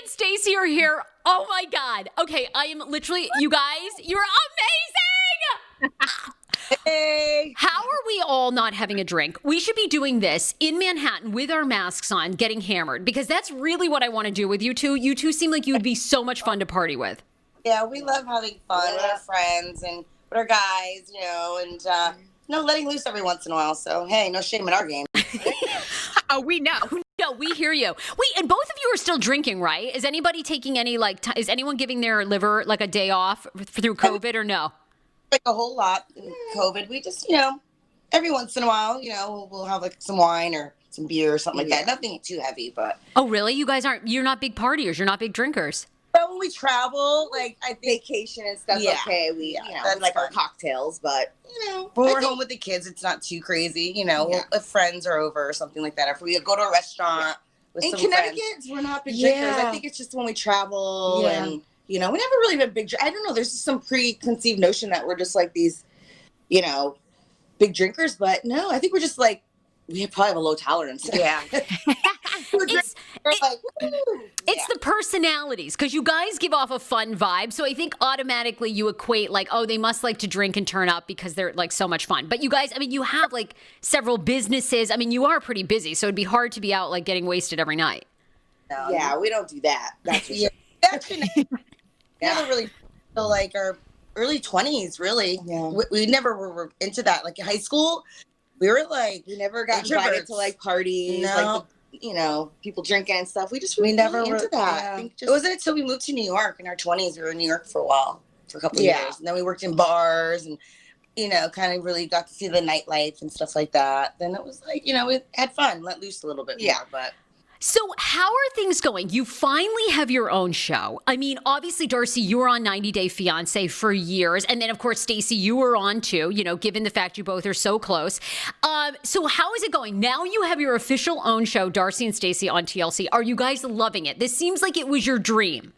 and Stacey are here. Oh my God. Okay, I am literally, you guys, you're amazing. Hey. How are we all not having a drink? We should be doing this in Manhattan with our masks on, getting hammered, because that's really what I want to do with you two. You two seem like you would be so much fun to party with. Yeah, we love having fun with our friends and with our guys, and letting loose every once in a while. So, hey, no shame in our game. Oh, we know. No, we hear you. Wait, and both of you are still drinking, right? Is anybody taking any, is anyone giving their liver, like, a day off through COVID or no? Like a whole lot in COVID. We just, every once in a while, we'll have, like, some wine or some beer or something like that. Nothing too heavy, but. Oh, really? You guys you're not big partiers. You're not big drinkers. But when we travel, like, I think. Vacation and stuff, okay. We, that's like fun. our cocktails, but. When we're home with the kids, it's not too crazy, if friends are over or something like that. If we go to a restaurant with in some Connecticut, friends. we're not big drinkers. I think it's just when we travel and, we never really been big. I don't know. There's just some preconceived notion that we're just like these, big drinkers. But no, I think we're just like, we probably have a low tolerance. Yeah. It's the personalities, because you guys give off a fun vibe. So I think automatically you equate like, oh, they must like to drink and turn up because they're like so much fun. But you guys, I mean, you have like several businesses. I mean, you are pretty busy. So it'd be hard to be out like getting wasted every night. No, yeah, we don't do that. That's for sure. Actually, never really feel like our early 20s, really. Yeah. We never were into that. Like in high school, we were like, We never got invited to like parties, No. like people drinking and stuff. We just we really never into were that. Yeah. I think It wasn't until we moved to New York in our 20s. We were in New York for a while, for a couple of years. And then we worked in bars and, kind of really got to see the nightlife and stuff like that. Then it was like, we had fun, let loose a little bit more. But So how are things going? You finally have your own show. I mean, obviously, Darcey, you were on 90 Day Fiance for years. And then, of course, Stacey, you were on too, given the fact you both are so close. So how is it going? Now you have your official own show, Darcey and Stacey on TLC. Are you guys loving it? This seems like it was your dream.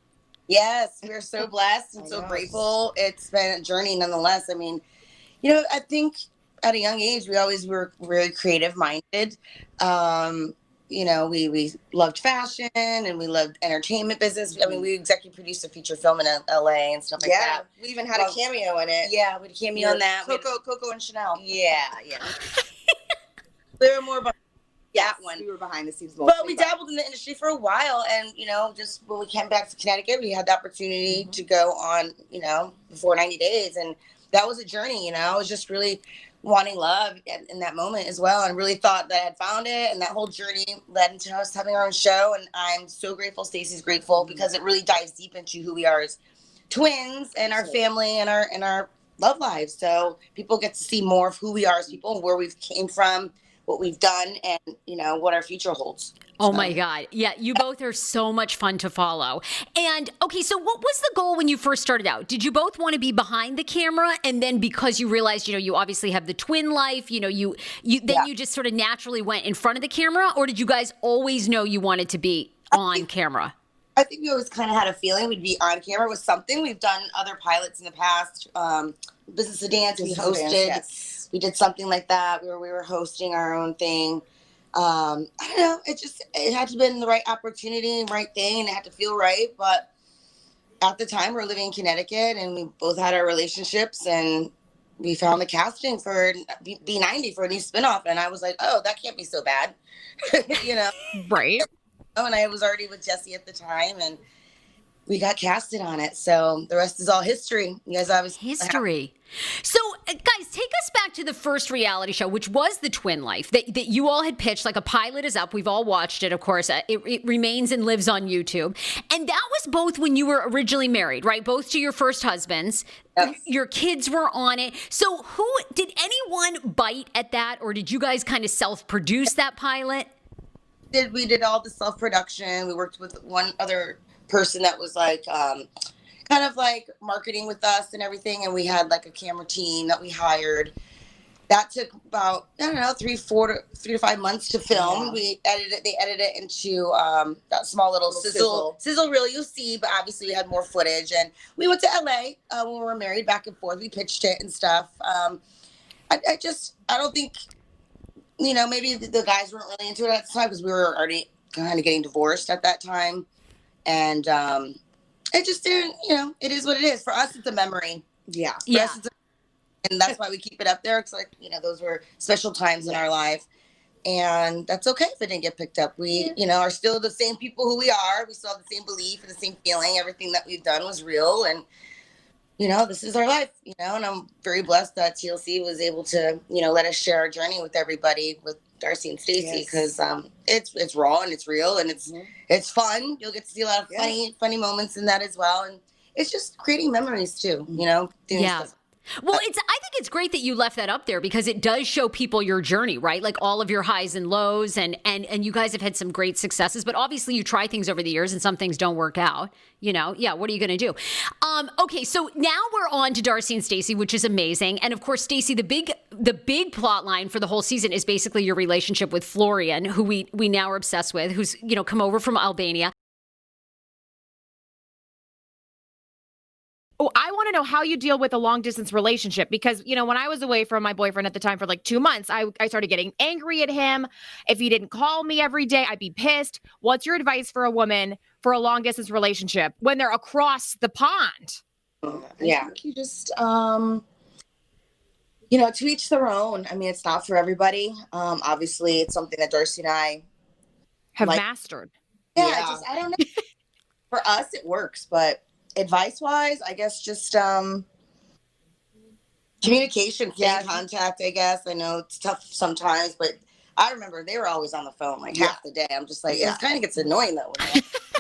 yes, we're so blessed and so grateful. It's been a journey nonetheless. I mean, I think at a young age, we always were really creative minded. We loved fashion and we loved entertainment business. I mean, we executive produced a feature film in LA and stuff like that. We even had a cameo in it. Yeah, we had a cameo on that. Coco and Chanel. Yeah. We were more behind That one. We were behind the scenes mostly. But we dabbled in the industry for a while. And, just when we came back to Connecticut, we had the opportunity to go on, before 90 days. And that was a journey, I was just really wanting love in that moment as well, and really thought that I had found it, and that whole journey led into us having our own show. And I'm so grateful, Stacey's grateful, because it really dives deep into who we are as twins and our family and our love lives. So people get to see more of who we are as people, where we've came from, what we've done, and what our future holds. Oh my God. Yeah, you both are so much fun to follow. And okay, so what was the goal when you first started out? Did you both want to be behind the camera, and then because you realized, you obviously have the twin life, you just sort of naturally went in front of the camera, or did you guys always know you wanted to be on camera? I think we always kind of had a feeling we'd be on camera with something. We've done other pilots in the past. Business of Dance, we hosted. Yes. We did something like that where we were hosting our own thing. I don't know. It had to be the right opportunity, right thing, and it had to feel right. But at the time, we were living in Connecticut, and we both had our relationships, and we found the casting for B90 for a new spinoff, and I was like, oh, that can't be so bad, Right. Oh, and I was already with Jesse at the time, and we got casted on it. So the rest is all history. You guys obviously history. So, guys, take us back to the first reality show, which was The Twin Life, that you all had pitched. Like, a pilot is up. We've all watched it, of course. It remains and lives on YouTube. And that was both when you were originally married, right? Both to your first husbands. Yes. Your kids were on it. So did anyone bite at that, or did you guys kind of self-produce that pilot? We did all the self-production. We worked with one other person that was like kind of like marketing with us and everything, and we had like a camera team that we hired. That took about 3 to 5 months to film. They edited it into that small little sizzle reel you'll see, but obviously we had more footage. And we went to LA when we were married, back and forth. We pitched it and stuff. I don't think, maybe the guys weren't really into it at the time, because we were already kind of getting divorced at that time. And it just didn't, it is what it is. For us, it's a memory. Yeah. For us, and that's why we keep it up there. It's like, those were special times in our life. And that's okay if it didn't get picked up. We, are still the same people who we are. We still have the same belief and the same feeling. Everything that we've done was real. And, this is our life, and I'm very blessed that TLC was able to, let us share our journey with everybody, with Darcey and Stacey, because it's raw and it's real and it's fun. You'll get to see a lot of funny moments in that as well. And it's just creating memories too, doing stuff. Well, I think it's great that you left that up there because it does show people your journey, right? Like all of your highs and lows, and you guys have had some great successes, but obviously you try things over the years and some things don't work out, Yeah, what are you going to do? Okay, so now we're on to Darcey and Stacey, which is amazing. And of course, Stacey, the big plot line for the whole season is basically your relationship with Florian, who we now are obsessed with, who's, come over from Albania. Oh, I want to know how you deal with a long distance relationship because, when I was away from my boyfriend at the time for like 2 months, I started getting angry at him. If he didn't call me every day, I'd be pissed. What's your advice for a woman for a long distance relationship when they're across the pond? Yeah. I think you just, to each their own. I mean, it's not for everybody. Obviously, it's something that Darcey and I have mastered. Yeah. I don't know. For us, it works, but advice-wise, I guess just communication, contact, I guess. I know it's tough sometimes, but I remember they were always on the phone like half the day. I'm just like, it kind of gets annoying though.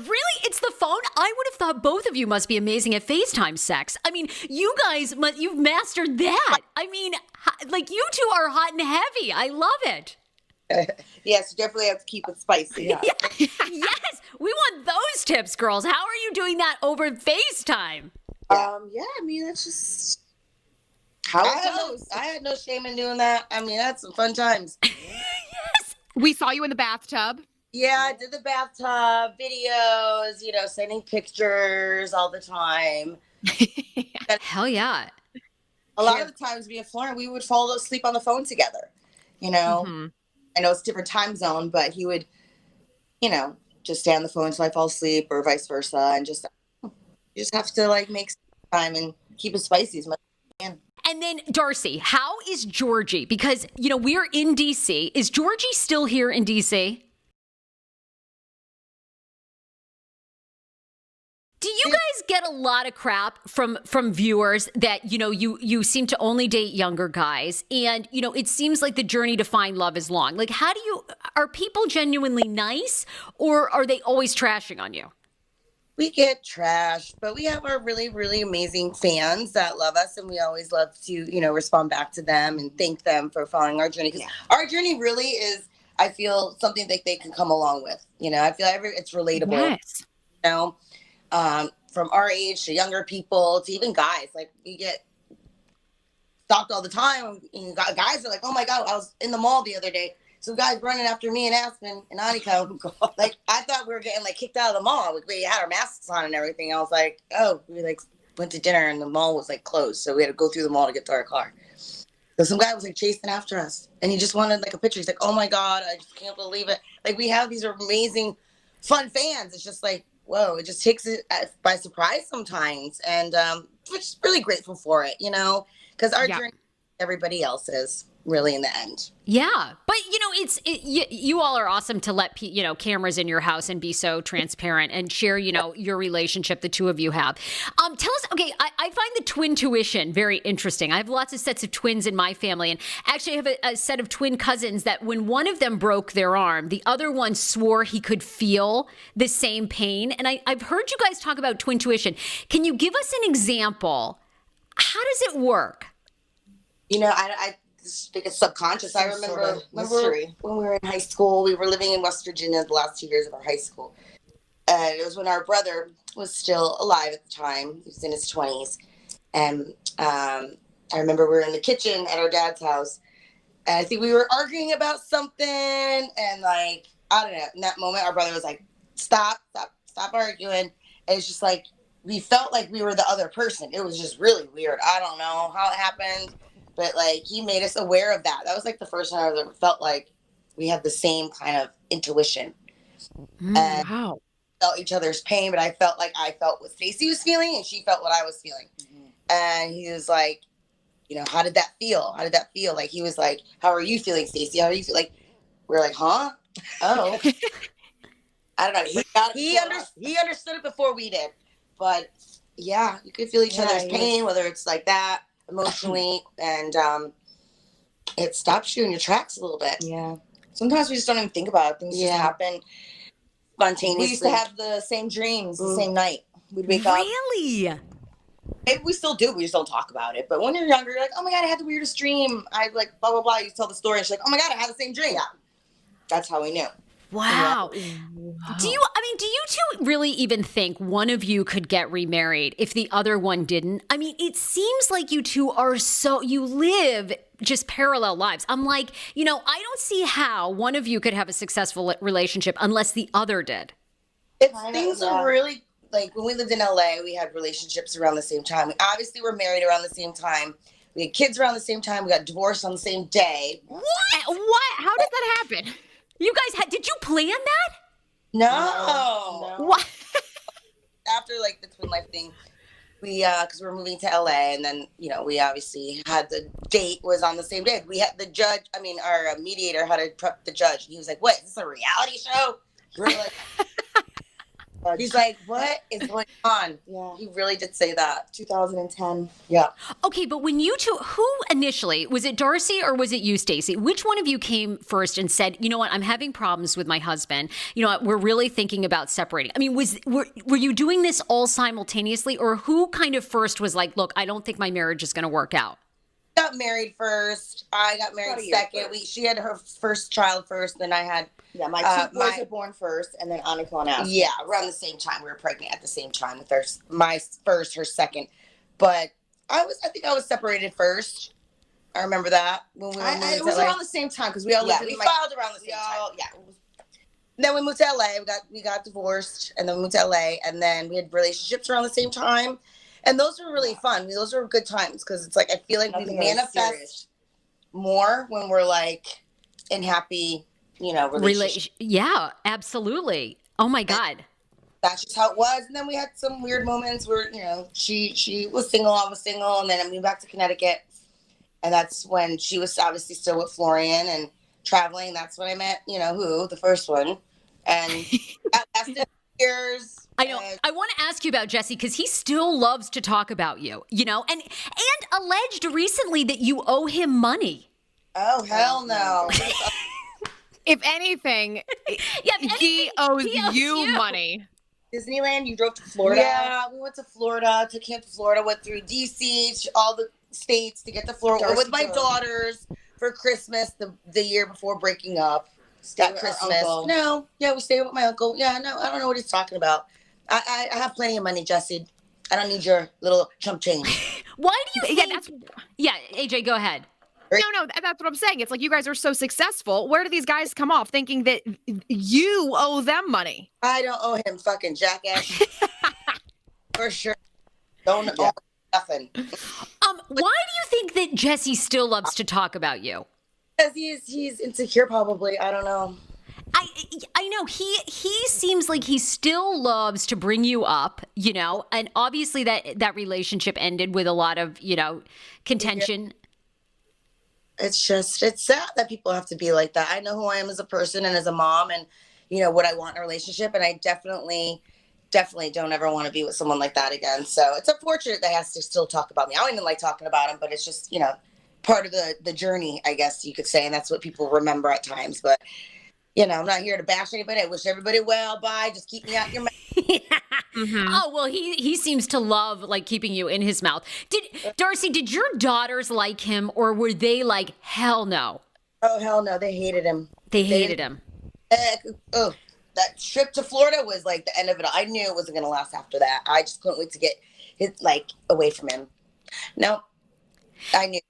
Really? It's the phone? I would have thought both of you must be amazing at FaceTime sex. I mean, you guys, you've mastered that. I mean, like you two are hot and heavy. I love it. Yes, you definitely have to keep it spicy. Yeah. Yes, we want those tips, girls. How are you doing that over FaceTime? I mean, that's just how it goes. I had no shame in doing that. I mean, that's some fun times. Yes. We saw you in the bathtub. Yeah, I did the bathtub videos, sending pictures all the time. Hell yeah. A lot of the times, me and Florian, we would fall asleep on the phone together, Mm-hmm. I know it's a different time zone, but he would, just stay on the phone until I fall asleep or vice versa. And you just have to make time and keep it spicy as much as you can. And then Darcey, how is Georgie? Because, we're in DC. Is Georgie still here in DC? Do you guys get a lot of crap from viewers that, you seem to only date younger guys and, it seems like the journey to find love is long. Like, are people genuinely nice or are they always trashing on you? We get trashed, but we have our really, really amazing fans that love us and we always love to, respond back to them and thank them for following our journey. Because our journey really is, I feel, something that they can come along with. I feel it's relatable. Yes. From our age to younger people to even guys, like we get stopped all the time. And guys are like, "Oh my God, I was in the mall the other day. Some guys running after me in Aspen and Annika." Like I thought we were getting kicked out of the mall. We had our masks on and everything. I was like, "Oh, we went to dinner and the mall was closed, so we had to go through the mall to get to our car." So some guy was chasing after us, and he just wanted a picture. He's like, "Oh my God, I just can't believe it!" We have these amazing, fun fans. It's just whoa, it just takes it by surprise sometimes. And we're just really grateful for it, because our journey, everybody else is really in the end. Yeah. But, you all are awesome to let, cameras in your house and be so transparent and share, your relationship the two of you have. Tell us, okay, I find the twintuition very interesting. I have lots of sets of twins in my family. And actually I have a set of twin cousins that when one of them broke their arm, the other one swore he could feel the same pain. And I've heard you guys talk about twintuition. Can you give us an example? How does it work? I just think it's subconscious. I remember when we were in high school, we were living in West Virginia the last 2 years of our high school. And it was when our brother was still alive at the time. He was in his 20s. And I remember we were in the kitchen at our dad's house. And I think we were arguing about something. And I don't know, in that moment, our brother was like, stop arguing. And it's just we felt like we were the other person. It was just really weird. I don't know how it happened. But he made us aware of that. That was the first time I ever felt like we had the same kind of intuition. Wow. felt each other's pain, but I felt like I felt what Stacey was feeling and she felt what I was feeling. And he was like, you know, how did that feel? How did that feel? Like, he was like, how are you feeling, Stacey? How are you feel? Like, we're like, huh? Oh. I don't know. He understood it before we did. But yeah, you could feel each other's pain, whether it's like that emotionally, and it stops you in your tracks a little bit. Yeah. Sometimes we just don't even think about it. Things just happen spontaneously. We used to have the same dreams the same night. We'd wake up. Really? Maybe we still do. We just don't talk about it. But when you're younger, you're like, oh my God, I had the weirdest dream. I like blah, blah, blah. You tell the story. And she's like, oh my God, I had the same dream. Yeah. That's how we knew. Wow. Do you two really even think one of you could get remarried if the other one didn't? I mean, it seems like you two you live just parallel lives. I'm like, I don't see how one of you could have a successful relationship unless the other did. Things are really, like, when we lived in LA, we had relationships around the same time. We obviously were married around the same time. We had kids around the same time. We got divorced on the same day. What? How did that happen? You guys did you plan that? No. What? After, like, the twin life thing, we, because we're moving to LA, and then, we obviously had the date was on the same day. We had our mediator had to prep the judge. He was like, what, is this a reality show? We're like, he's like, what is going on? Yeah. He really did say that. 2010. Yeah. Okay, but when you two, who initially, was it Darcey or was it you, Stacey? Which one of you came first and said, you know what, I'm having problems with my husband. You know what, we're really thinking about separating. I mean, were you doing this all simultaneously, or who kind of first was like, look, I don't think my marriage is going to work out? Got married first. I got married second. She had her first child first, then I had... Yeah, my two boys were born first, and then Annika and Aspen. Yeah, around the same time. We were pregnant at the same time with my first, her second. But I think I was separated first. I remember that when we were moving it was to LA. around the same time because we all lived in filed around the same time. Yeah. Then we moved to LA. We got divorced, and then we moved to LA, and then we had relationships around the same time, and those were really fun. Those were good times because it's like I feel like we manifest more when we're like in happy. Relationship. Yeah, absolutely. Oh my God. That's just how it was. And then we had some weird moments where, she was single, I was single, and then I moved back to Connecticut. And that's when she was obviously still with Florian and traveling. That's when I met, the first one. And that lasted years. I know. I want to ask you about Jesse because he still loves to talk about you, and alleged recently that you owe him money. Oh, hell no. If anything, he owes you money. Disneyland, you drove to Florida? Yeah, we went to Florida, took him to Florida, went through DC, all the states to get to Florida. Went with my daughters for Christmas the year before breaking up. That Christmas. No, yeah, we stayed with my uncle. Yeah, no, I don't know what he's talking about. I have plenty of money, Jesse. I don't need your little chump change. Why do you think... Yeah, AJ, go ahead. No, that's what I'm saying. It's like you guys are so successful. Where do these guys come off thinking that you owe them money? I don't owe him, fucking jackass. For sure. Don't owe nothing. Why do you think that Jesse still loves to talk about you? Because he's insecure, probably. I don't know. I know he seems like he still loves to bring you up, and obviously that relationship ended with a lot of, contention. Yeah. It's sad that people have to be like that. I know who I am as a person and as a mom and, what I want in a relationship. And I definitely don't ever want to be with someone like that again. So it's unfortunate that he has to still talk about me. I don't even like talking about him, but it's just, part of the journey, I guess you could say. And that's what people remember at times. But, I'm not here to bash anybody. I wish everybody well. Bye. Just keep me out your mouth. Mm-hmm. Oh, well, he seems to love like keeping you in his mouth. Darcey, did your daughters like him or were they like, hell no? Oh, hell no. They hated him. They hated him. That trip to Florida was like the end of it. I knew it wasn't going to last after that. I just couldn't wait to get away from him. No, I knew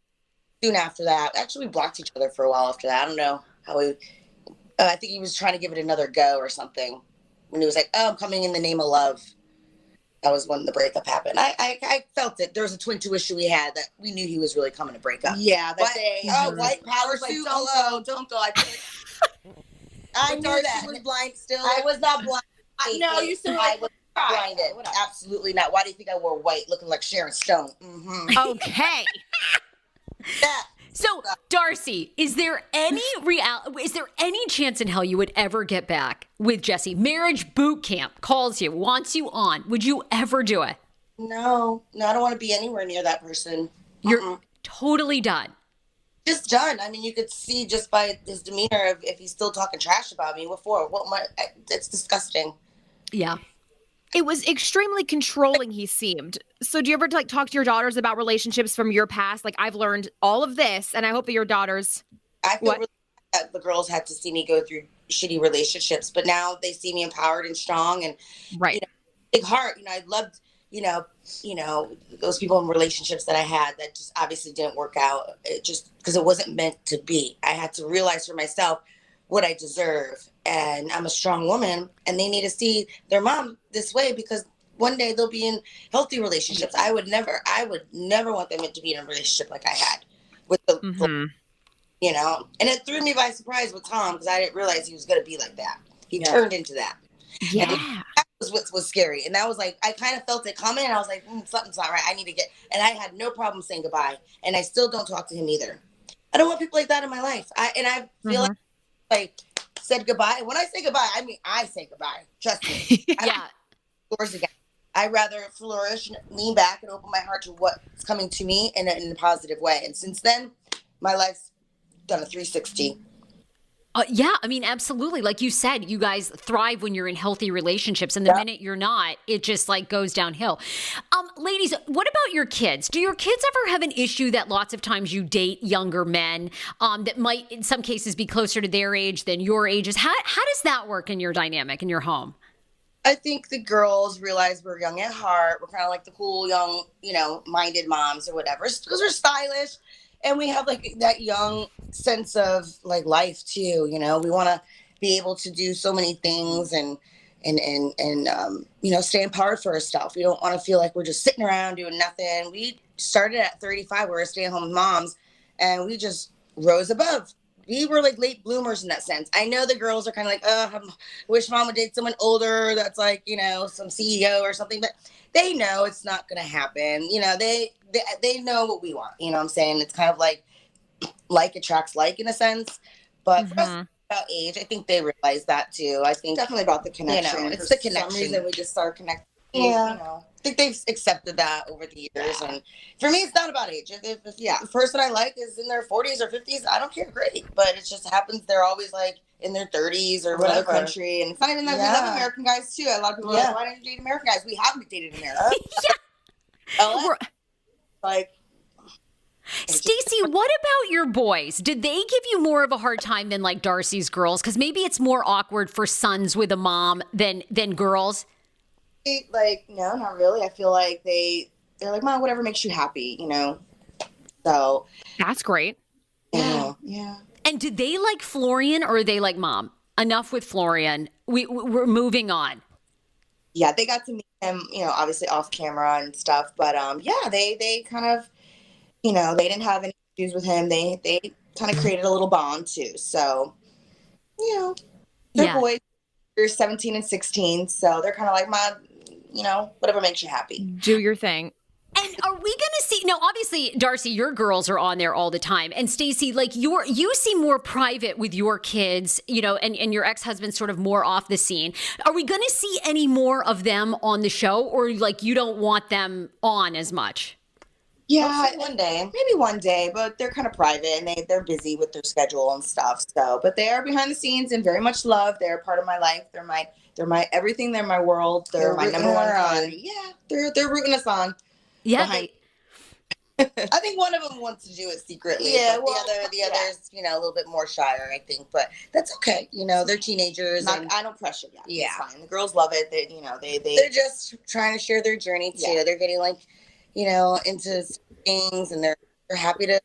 soon after that. Actually, we blocked each other for a while after that. I don't know how I think he was trying to give it another go or something. When he was like, oh, I'm coming in the name of love. That was when the breakup happened. I felt it. There was a TWINTUITION we had that we knew he was really coming to break up. Yeah, that day. Oh, white power suit. Don't go. I knew that. Was blind still. I was not blind. No, you said I was right. blinded. Whatever. Absolutely not. Why do you think I wore white looking like Sharon Stone? Mm-hmm. Okay. That. So, Darcey, is there any chance in hell you would ever get back with Jesse? Marriage boot camp calls you, wants you on. Would you ever do it? No, I don't want to be anywhere near that person. You're totally done. Just done. I mean, you could see just by his demeanor if he's still talking trash about me. What for? It's disgusting. Yeah. It was extremely controlling, he seemed. So do you ever talk to your daughters about relationships from your past? Like, I've learned all of this, and I hope that your daughters... I feel really bad the girls had to see me go through shitty relationships, but now they see me empowered and strong and right. Big heart. I loved, those people in relationships that I had that just obviously didn't work out. It just because it wasn't meant to be. I had to realize for myself what I deserve. And I'm a strong woman, and they need to see their mom this way because one day they'll be in healthy relationships. I would never want them to be in a relationship like I had with the, and it threw me by surprise with Tom because I didn't realize he was going to be like that. He turned into that. Yeah. And that was what was scary. And that was like, I kind of felt it coming and I was like, something's not right. I need to and I had no problem saying goodbye. And I still don't talk to him either. I don't want people like that in my life. I feel like said goodbye. When I say goodbye, I mean I say goodbye. Trust me. Flourish again. I'd rather flourish, lean back, and open my heart to what's coming to me in a positive way. And since then, my life's done a 360. Yeah, I mean, absolutely. Like you said, you guys thrive when you're in healthy relationships, and the minute you're not, it just like goes downhill. Ladies, what about your kids? Do your kids ever have an issue that lots of times you date younger men that might, in some cases, be closer to their age than your ages? How does that work in your dynamic in your home? I think the girls realize we're young at heart. We're kind of like the cool, young, minded moms or whatever. Because we're stylish. And we have like that young sense of like life too, we want to be able to do so many things and stay empowered for ourselves. We don't want to feel like we're just sitting around doing nothing. We started at 35, we were stay-at-home moms, and we just rose above. We were like late bloomers in that sense. I know the girls are kind of like, I wish mom would date someone older that's like, some CEO or something, but they know it's not going to happen. They know what we want. You know what I'm saying? It's kind of like attracts like in a sense. But for us, about age, I think they realize that too. I think definitely about the connection. It's the connection. For some reason, we just start connecting. Yeah. I think they've accepted that over the years. Yeah. And for me, it's not about age. If the person I like is in their 40s or 50s, I don't care. Great. But it just happens they're always like in their 30s or whatever. Country. And it's not even that we love American guys too. A lot of people are like, why didn't you date American guys? We haven't dated American. Stacey, what about your boys? Did they give you more of a hard time than like Darcey's girls? Because maybe it's more awkward for sons with a mom than girls. No, not really. I feel like they're like, Mom, whatever makes you happy, So that's great. Yeah. And do they like Florian or are they like Mom? Enough with Florian. We're moving on. Yeah, they got to meet him, obviously off camera and stuff. But they kind of, they didn't have any issues with him. They kind of created a little bond too. So, they're boys. They're 17 and 16, so they're kind of like, Mom, whatever makes you happy. Do your thing. And are we going to see, now obviously, Darcey, your girls are on there all the time. And Stacey, like you seem more private with your kids, and your ex-husband's sort of more off the scene. Are we going to see any more of them on the show, or like you don't want them on as much? Yeah, maybe one day, but they're kind of private and they're busy with their schedule and stuff. So, but they are behind the scenes and very much loved. They're part of my life. They're my everything. They're my world. They're my number one fan. Yeah, they're rooting us on. Yeah. I think one of them wants to do it secretly. Yeah, but the other's, a little bit more shyer, I think. But that's okay. They're teenagers. I don't pressure them. Yeah, it's fine. The girls love it. They're just trying to share their journey too. Yeah. They're getting into things, and they're happy to,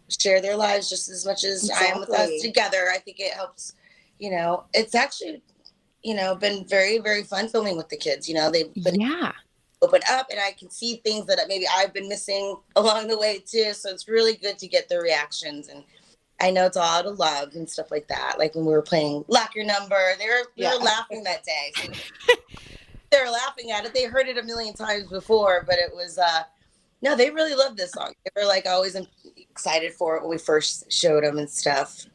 share their lives just as much as I am with us together. I think it helps. It's actually, been very, very fun filming with the kids. They've been open up, and I can see things that maybe I've been missing along the way too. So it's really good to get their reactions and I know it's all out of love and stuff like that. Like when we were playing Lock Your Number, we were laughing that day. So they were laughing at it. They heard it a million times before, but it was, no, they really loved this song. They were like always excited for it when we first showed them and stuff.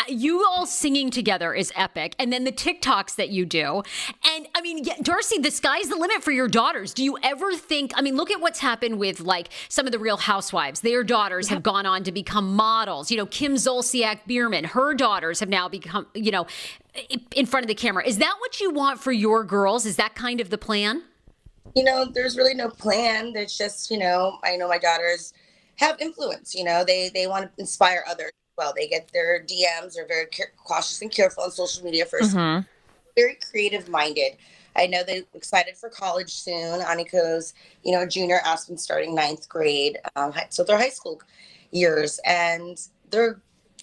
You all singing together is epic. And then the TikToks that you do. And I mean, Darcey, the sky's the limit for your daughters. Do you ever think, I mean, look at what's happened with like some of the Real Housewives. Their daughters have gone on to become models. You know, Kim Zolciak-Biermann, her daughters have now become, you know, in front of the camera. Is that what you want for your girls? Is that kind of the plan? You know, there's really no plan. There's just, you know, I know my daughters have influence, you know, they want to inspire others. Well, they get their DMs, are very cautious and careful on social media first. Very creative minded. I know they're excited for college soon. Aniko's, you know, junior, Aspen's starting 9th grade. So they're high school years, and they're,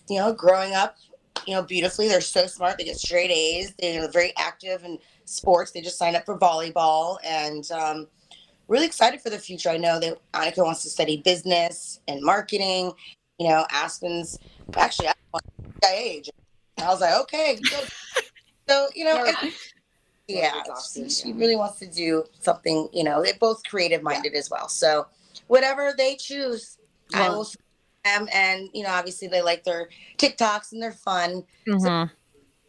you know, growing up, you know, beautifully. They're so smart. They get straight A's. They're very active in sports. They just signed up for volleyball, and really excited for the future. I know that Aniko wants to study business and marketing. You know, Aspen's actually at age. I was like, okay. So you know, she really wants to do something. You know, they're both creative minded as well. So whatever they choose, I will support them. And you know, obviously they like their TikToks and they're fun. So, you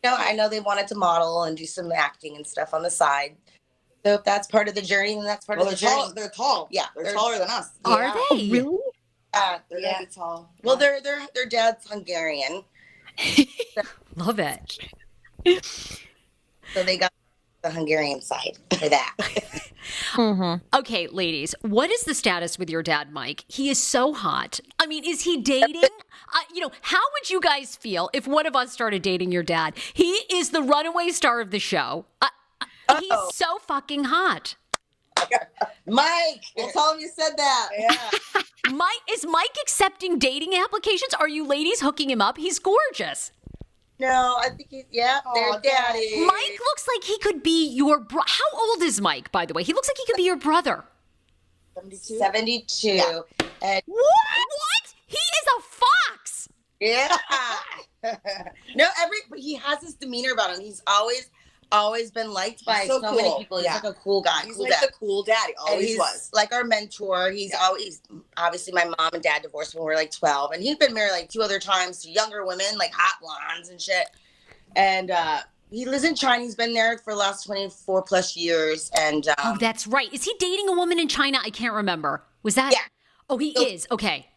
know, I know they wanted to model and do some acting and stuff on the side. So if that's part of the journey, then that's part of the journey. They're tall. Yeah, they're taller than us. Are they? Really? They're gonna be tall. Well, their dad's Hungarian. Love it. So they got the Hungarian side for that. Okay, ladies, what is the status with your dad, Mike? He is so hot. I mean, is he dating? You know, how would you guys feel if one of us started dating your dad? He is the runaway star of the show. He's so fucking hot. Mike, we'll tell him you said that. Yeah. Is Mike accepting dating applications? Are you ladies hooking him up? He's gorgeous. No, I think their daddy. Mike looks like he could be your brother. How old is Mike, by the way? He looks like he could be your brother. 72. Yeah. And what? He is a fox. Yeah. No, but he has this demeanor about him. He's always been liked by so many people. He's like a cool guy. He's like the cool daddy. Always was. Like our mentor. He's always, obviously my mom and dad divorced when we were like 12. And he'd been married like 2 other times to younger women, like hot blondes and shit. And he lives in China. He's been there for the last 24 plus years. And oh, that's right. Is he dating a woman in China? I can't remember. Was that? Yeah. Oh, he is. Okay.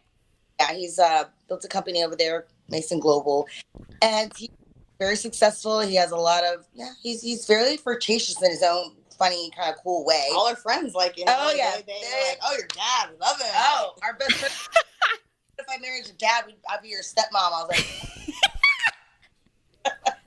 Yeah, he's built a company over there, Mason Global. And he's very successful. He has a lot of, he's very flirtatious in his own funny, kind of cool way. All our friends, like, you know, they're like, oh, your dad, we love him. Oh, our best friend. If I married your dad, I'd be your stepmom. I was like,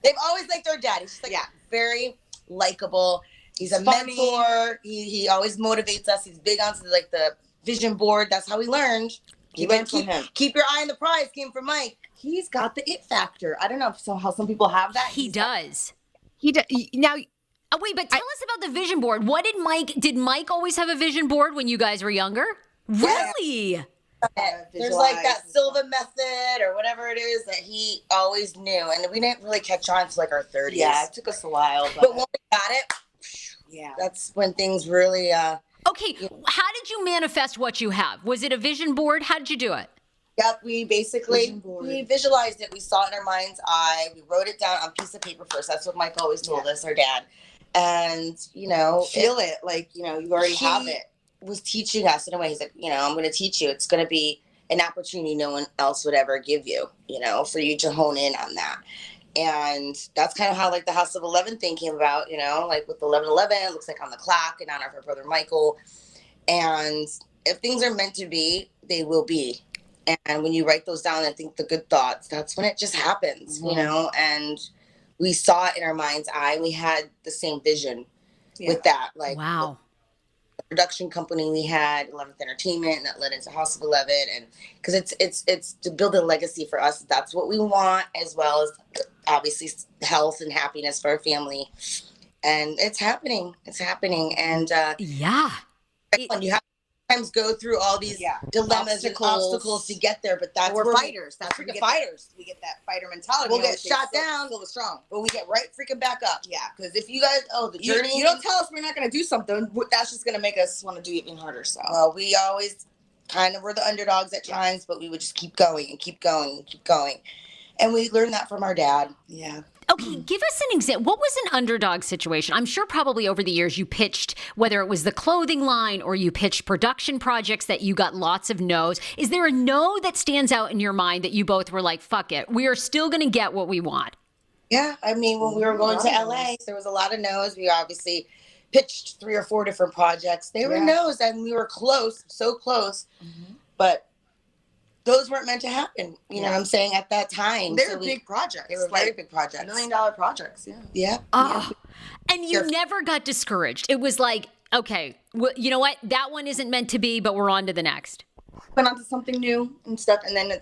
they've always liked their dad. He's just like, very likable. He's a funny mentor. He always motivates us. He's big on like the vision board. That's how we learned. He learned from him. Keep your eye on the prize came from Mike. He's got the it factor. I don't know how some people have that. He does. Now, oh, wait, but tell us about the vision board. Did Mike always have a vision board when you guys were younger? Really? There's like that SILVA method or whatever it is that he always knew. And we didn't really catch on to like our 30s. Yeah, it took us a while. But when we got it, that's when things really... Okay, how did you manifest what you have? Was it a vision board? How did you do it? Yep, we basically, we visualized it. We saw it in our mind's eye. We wrote it down on a piece of paper first. That's what Mike always told us, our dad. And, you know. Feel it, like, you know, you already have it. Was teaching us in a way. He's like, you know, I'm going to teach you. It's going to be an opportunity no one else would ever give you, you know, for you to hone in on that. And that's kind of how, like, the House of 11 thing came about, you know, like with 11/11, it looks like on the clock in honor of her brother Michael. And if things are meant to be, they will be. And when you write those down and think the good thoughts, that's when it just happens, you know. And we saw it in our mind's eye. We had the same vision with that. Like, wow. The production company we had, 11th Entertainment, and that led into House of 11. And because it's to build a legacy for us. That's what we want, as well as obviously health and happiness for our family. And it's happening. It's happening. And yeah. You have sometimes go through all these dilemmas and obstacles to get there, but that's we're fighters. That's freaking fighters. We get that fighter mentality. We'll get shot down, still strong, but we get right freaking back up. Yeah, because if you guys, the journey, you don't tell us we're not going to do something. That's just going to make us want to do it even harder. So, well, we always kind of were the underdogs at times, but we would just keep going and keep going and keep going, and we learned that from our dad. Yeah. Okay, give us an example. What was an underdog situation? I'm sure probably over the years you pitched, whether it was the clothing line or you pitched production projects that you got lots of no's. Is there a no that stands out in your mind that you both were like, fuck it, we are still going to get what we want? Yeah, I mean, when we were going to LA, there was a lot of no's. We obviously pitched 3 or 4 different projects. They were no's, and we were close, so close, but those weren't meant to happen. You know what I'm saying? At that time. They were big projects. They were very big projects. $1 million projects. Yeah. Yeah. Oh. And you never got discouraged. It was like, okay, well, you know what? That one isn't meant to be, but we're on to the next. Went on to something new and stuff. And then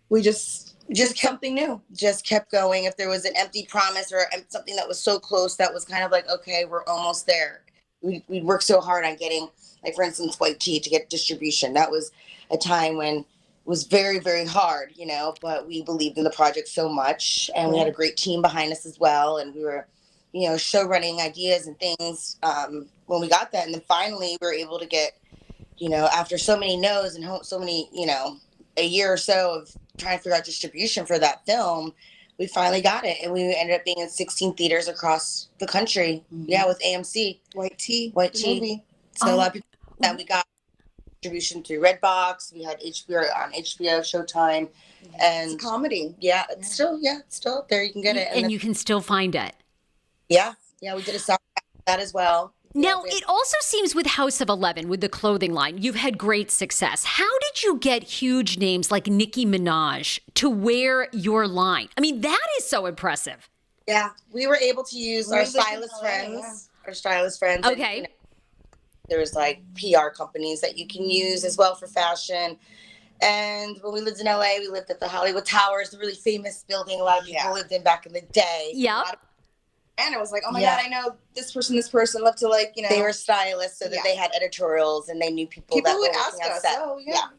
we just kept something new. Just kept going. If there was an empty promise or something that was so close, that was kind of like, okay, we're almost there. We worked so hard on getting, like, for instance, white tea to get distribution. That was a time when was very, very hard, you know, but we believed in the project so much, and we had a great team behind us as well. And we were, you know, show running ideas and things when we got that. And then finally we were able to get, you know, after so many no's and so many, you know, a year or so of trying to figure out distribution for that film, we finally got it. And we ended up being in 16 theaters across the country. Yeah, with AMC. White tea. Movie. So a lot of people that we got distribution through Redbox. We had HBO on HBO, Showtime, and it's a comedy. Yeah, it's still up there. You can get it, and you can still find it. Yeah, we did a song with that as well. Now, it also seems with House of 11, with the clothing line, you've had great success. How did you get huge names like Nicki Minaj to wear your line? I mean, that is so impressive. Yeah, we were able to use our stylist friends. Our stylist friends. Okay. And, you know, there's like PR companies that you can use as well for fashion. And when we lived in LA, we lived at the Hollywood Towers, the really famous building a lot of people lived in back in the day. Yeah. And it was like, oh my God, I know this person, love to, like, you know. They were stylists, so that they had editorials and they knew people that would were ask us. set. Oh, yeah.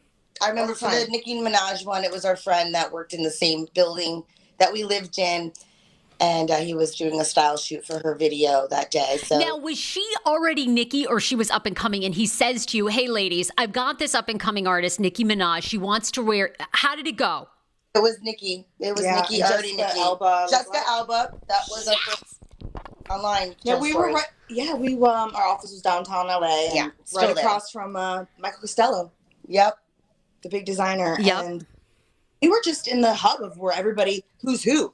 I remember for the Nicki Minaj one, it was our friend that worked in the same building that we lived in. And he was doing a style shoot for her video that day. So now, was she already Nicki, or she was up and coming? And he says to you, "Hey, ladies, I've got this up and coming artist, Nicki Minaj. She wants to wear." How did it go? It was Nicki. It was Nicki. Already Nicki. Jessica Alba. That was our first online. Yeah, we were right. Yeah, we our office was downtown LA. Yeah, right across from Michael Costello. Yep, the big designer. Yep. And we were just in the hub of where everybody who's who.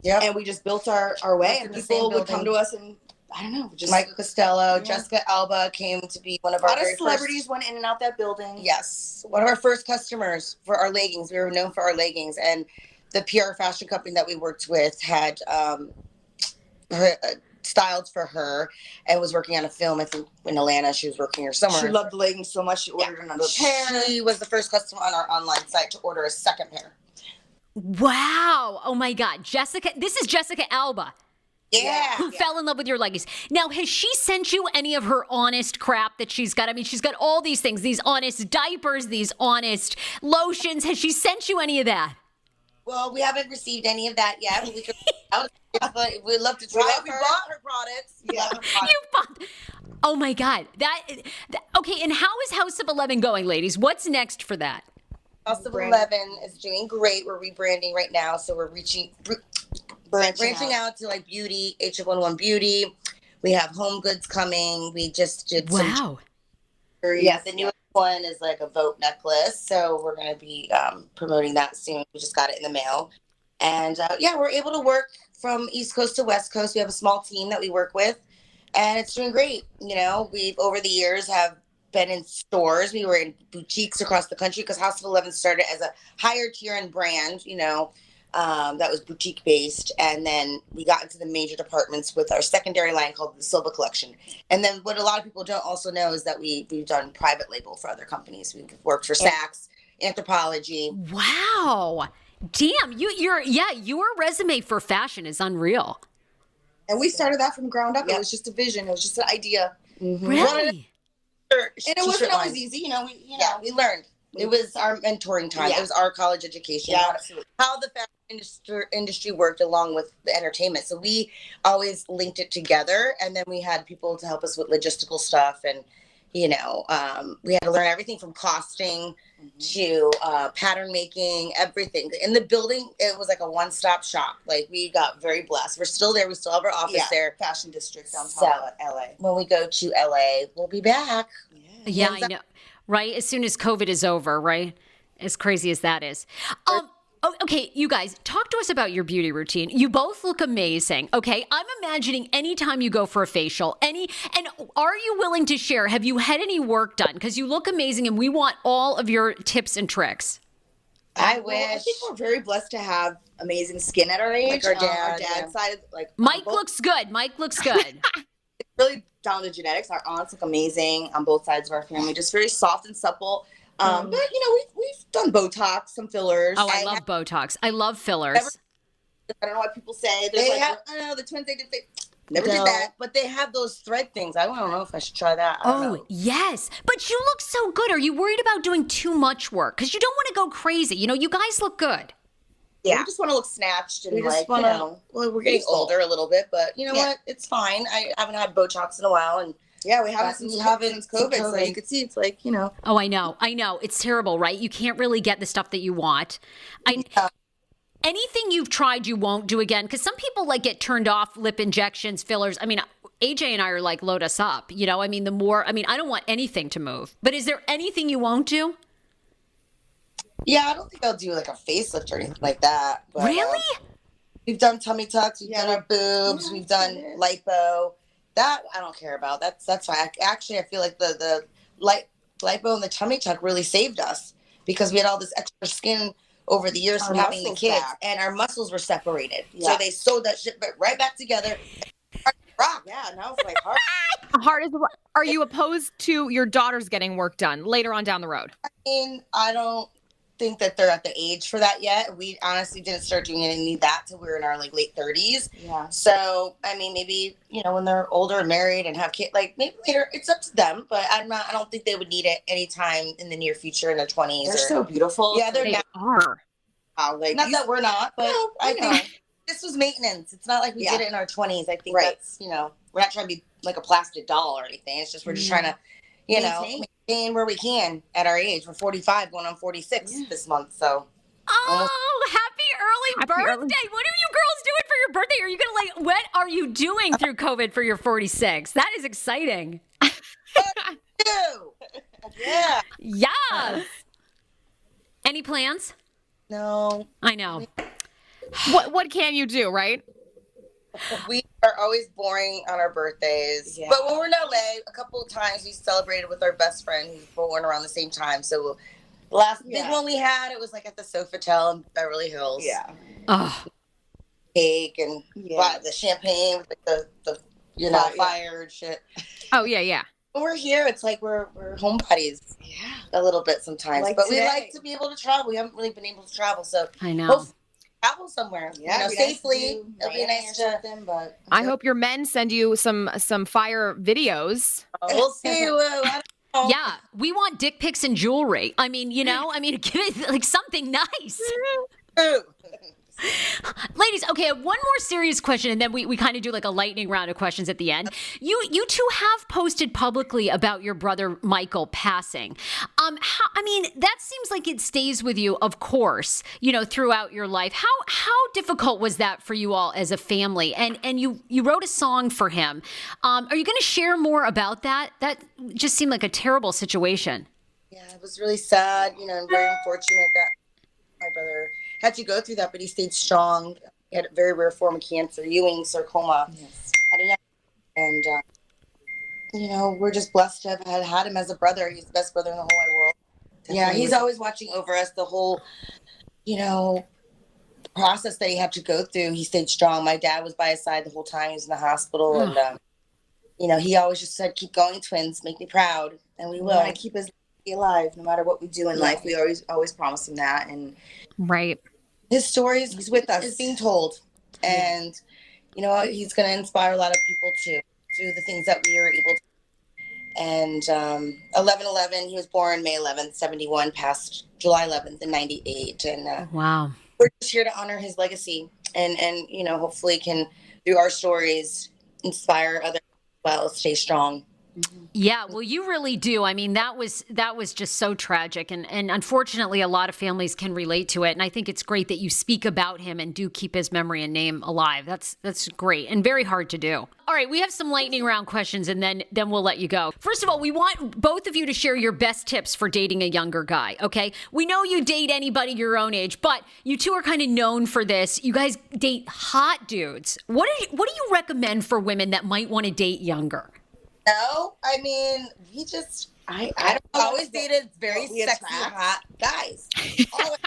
Yeah, and we just built our way, and people would come to us, and I don't know, just Michael Costello, Jessica Alba came to be one of our very celebrities went in and out that building. Yes, one of our first customers for our leggings. We were known for our leggings, and the PR fashion company that we worked with had her styled for her and was working on a film. I think in Atlanta, she was working here somewhere. She loved the leggings so much she ordered another pair. She was the first customer on our online site to order a second pair. Wow. Oh my God. This is Jessica Alba. Yeah. Who fell in love with your leggings. Now, has she sent you any of her honest crap that she's got? I mean, she's got all these things, these honest diapers, these honest lotions. Has she sent you any of that? Well, we haven't received any of that yet. We'd love to try. We bought her products. Yeah. You bought. Oh my God. Okay. And how is House of 11 going, ladies? What's next for that? House of 11 is doing great. We're rebranding right now, so we're branching out to like beauty, H1 Beauty. We have home goods coming. We just did some. Yeah, the newest one is like a vote necklace, so we're going to be promoting that soon. We just got it in the mail, and we're able to work from East Coast to West Coast. We have a small team that we work with, and it's doing great. You know, we've over the years have been in stores. We were in boutiques across the country because House of 11 started as a higher tier end brand, you know, that was boutique based. And then we got into the major departments with our secondary line called the SILVA collection. And then what a lot of people don't also know is that we've done private label for other companies. We've worked for Saks, Anthropologie. Wow. Damn, your resume for fashion is unreal. And we started that from ground up. It was just a vision. It was just an idea. Mm-hmm. Really? And And it wasn't always easy, We learned. It was our mentoring time. Yeah. It was our college education. Yeah, absolutely. How the fashion industry worked along with the entertainment. So we always linked it together, and then we had people to help us with logistical stuff, and we had to learn everything from costing to pattern making, everything. In the building, it was like a one-stop shop. Like, we got very blessed. We're still there. We still have our office there. Fashion district downtown LA. When we go to LA, we'll be back. Yeah, I know. Right? As soon as COVID is over, right? As crazy as that is. Okay, you guys, talk to us about your beauty routine. You both look amazing. Okay, I'm imagining anytime you go for a facial, and are you willing to share? Have you had any work done? Because you look amazing, and we want all of your tips and tricks. I wish. I think we're very blessed to have amazing skin at our age. Like our dad's side, Mike looks good. Mike looks good. It's really down to genetics. Our aunts look amazing on both sides of our family, just very soft and supple. But we've done Botox, some fillers. Oh, I love Botox. I love fillers. I don't know what people say. I don't know, the twins, they did never did that. But they have those thread things. I don't know if I should try that. I don't know. Yes. But you look so good. Are you worried about doing too much work? Because you don't want to go crazy. You guys look good. Yeah. We just want to look snatched and well, we're getting older a little bit, but you know what? It's fine. I haven't had Botox in a while, and we haven't since COVID, so you could see it's Oh, I know. It's terrible, right? You can't really get the stuff that you want. Anything you've tried you won't do again? Because some people get turned off lip injections, fillers. I mean, AJ and I are load us up. I don't want anything to move. But is there anything you won't do? Yeah, I don't think I'll do a facelift or anything like that. But, really? We've done tummy tucks. We've done our boobs. We've done lipo. That I don't care about. That's fine. Actually, I feel like the lipo and the tummy tuck really saved us because we had all this extra skin over the years from having the kids, and our muscles were separated. Yeah. So they sewed that shit right back together. Rock. Yeah, now it's hard. Hard as Are you opposed to your daughters getting work done later on down the road? I mean, I don't think that they're at the age for that yet. We honestly didn't start doing any of that till we were in our late 30s. Yeah. So I mean, maybe when they're older and married and have kids, maybe later. It's up to them. But I don't think they would need it anytime in the near future in their 20s. They're so beautiful. Yeah, they are. Not that we're not, but I think this was maintenance. It's not like we did it in our 20s. I think that's we're not trying to be like a plastic doll or anything. It's just we're just trying to maintain where we can at our age. We're 45 going on 46 this month, so happy early birthday. What are you girls doing for your birthday? Are you gonna what are you doing through COVID for your 46? That is exciting. Yeah. Yes. Any plans? No. I know. What can you do, right? We are always boring on our birthdays. Yeah. But when we're in LA, a couple of times we celebrated with our best friend who's born around the same time. So the last big one we had, it was at the Sofitel in Beverly Hills. Yeah. Oh. Cake and the champagne with the fire and shit. Oh, yeah. When we're here, it's we're homebodies. Yeah. A little bit sometimes. But we like to be able to travel. We haven't really been able to travel. So I know. Travel somewhere, safely. It'll be nice to something, but I hope your men send you some fire videos. We'll see. Yeah, we want dick pics and jewelry. I mean, give it something nice. Ladies, okay, one more serious question, and then we kind of do a lightning round of questions at the end. You two have posted publicly about your brother Michael passing. That seems like it stays with you, of course, throughout your life. How difficult was that for you all as a family? And you wrote a song for him. Are you going to share more about that? That just seemed like a terrible situation. Yeah, it was really sad, and very unfortunate that my brother had to go through that, but he stayed strong. He had a very rare form of cancer, Ewing sarcoma. Yes. And, we're just blessed to have had him as a brother. He's the best brother in the whole wide world. Definitely. Yeah, he's always watching over us the whole, process that he had to go through. He stayed strong. My dad was by his side the whole time. He was in the hospital. And, he always just said, keep going, twins, make me proud. And we will. And keep his alive no matter what we do in life. We always promise him that. And right. His stories, he's with us, is being told. And, he's going to inspire a lot of people too, through the things that we are able to. And 11/11, he was born May 11th, 71, passed July 11th in 98. And Wow. we're just here to honor his legacy and hopefully can, through our stories, inspire others as well, stay strong. Yeah, well, you really do. I mean, that was just so tragic. And unfortunately, a lot of families can relate to it. And I think it's great that you speak about him and do keep his memory and name alive. That's great and very hard to do. All right, we have some lightning round questions and then we'll let you go. First of all, we want both of you to share your best tips for dating a younger guy, okay? We know you date anybody your own age, but you two are kind of known for this. You guys date hot dudes. What do you recommend for women that might want to date younger? No, I mean, I always dated very sexy, hot guys. Always.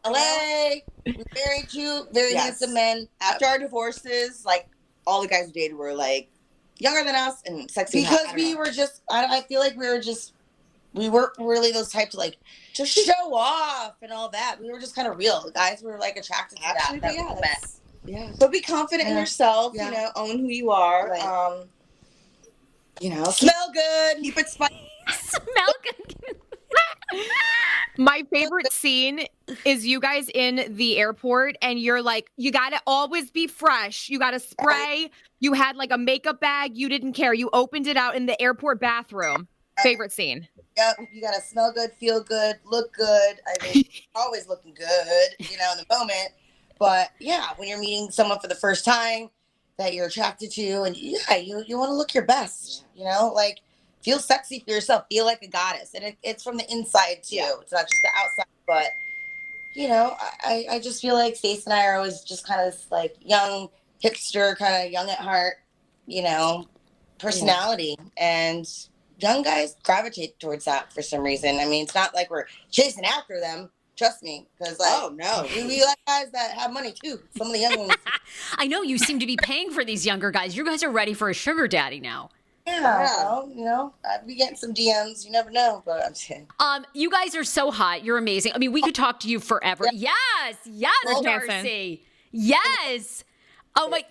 LA, very cute, very handsome men. After our divorces, like, all the guys we dated were, like, younger than us and sexy. Because we were just, I feel like we weren't really those types to, like, just show off and all that. We were just kind of real. The guys were, like, attracted to that we met. Yeah. But be confident in yourself, own who you are. Right. Smell good, keep it spicy. Smell good. My favorite scene is you guys in the airport and you're like, you got to always be fresh. You got to spray. You had like a makeup bag. You didn't care. You opened it out in the airport bathroom. Favorite scene. Yep. You got to smell good, feel good, look good. I mean, always looking good, in the moment. But yeah, when you're meeting someone for the first time that you're attracted to, and you want to look your best, like feel sexy for yourself, feel like a goddess. And it's from the inside too. Yeah. It's not just the outside, but I just feel like Stacey and I are always just kind of like young hipster, kind of young at heart, personality. And young guys gravitate towards that for some reason. I mean, it's not like we're chasing after them. Trust me, because we like guys that have money too. Some of the young ones. I know you seem to be paying for these younger guys. You guys are ready for a sugar daddy now. Yeah. Well, I'd be getting some DMs. You never know, but I'm saying. You guys are so hot. You're amazing. I mean, we could talk to you forever. Yeah. Yes, Darcey. Yes. Oh my.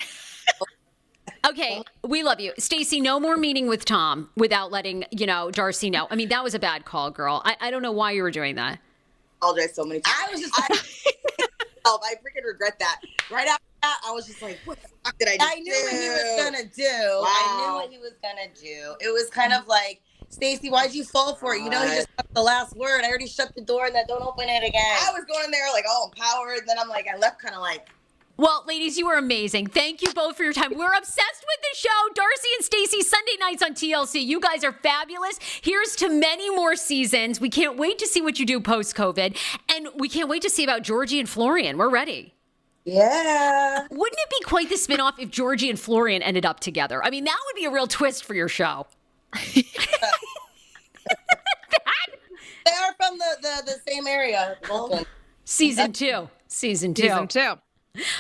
Okay, we love you. Stacey, no more meeting with Tom without letting, Darcey know. I mean, that was a bad call, girl. I don't know why you were doing that. Apologize so many times. I freaking regret that. Right after that, I was just like, what the fuck did I do? I knew what he was going to do. Wow. I knew what he was going to do. It was kind of like, Stacey, why'd you fall for it? He just got the last word. I already shut the door and then don't open it again. I was going there like all empowered. And then I left kind of like. Well, ladies, you were amazing. Thank you both for your time. We're obsessed with the show. Darcey and Stacey, Sunday nights on TLC. You guys are fabulous. Here's to many more seasons. We can't wait to see what you do post-COVID. And we can't wait to see about Georgie and Florian. We're ready. Yeah. Wouldn't it be quite the spinoff if Georgie and Florian ended up together? I mean, that would be a real twist for your show. They are from the same area. Season two.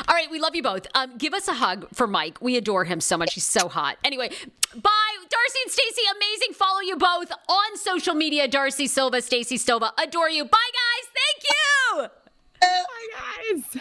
All right, we love you both. Give us a hug for Mike. We adore him so much. He's so hot. Anyway, bye. Darcey and Stacey, amazing. Follow you both on social media. Darcey Silva, Stacey Silva. Adore you. Bye, guys. Thank you. Bye, guys.